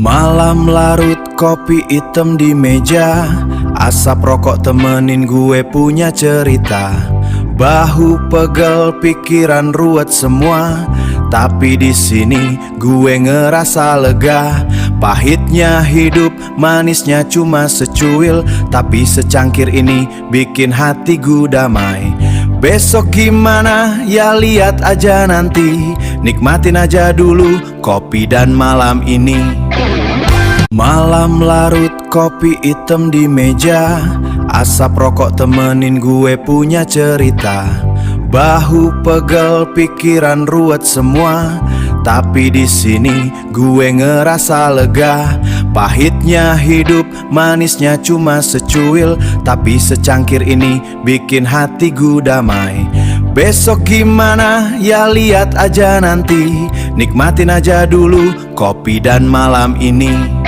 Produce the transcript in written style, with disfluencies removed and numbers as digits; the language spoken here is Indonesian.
Malam larut kopi hitam di meja, asap rokok temenin gue punya cerita. Bahu pegel, pikiran ruwet semua, tapi di sini gue ngerasa lega. Pahitnya hidup, manisnya cuma secuil, tapi secangkir ini bikin hati gue damai. Besok gimana ya lihat aja nanti, nikmatin aja dulu kopi dan malam ini. Malam larut kopi hitam di meja, asap rokok temenin gue punya cerita. Bahu pegel, pikiran ruwet semua, tapi di sini gue ngerasa lega. Pahitnya hidup, manisnya cuma secuil, tapi secangkir ini bikin hati gue damai. Besok gimana ya lihat aja nanti, nikmatin aja dulu kopi dan malam ini.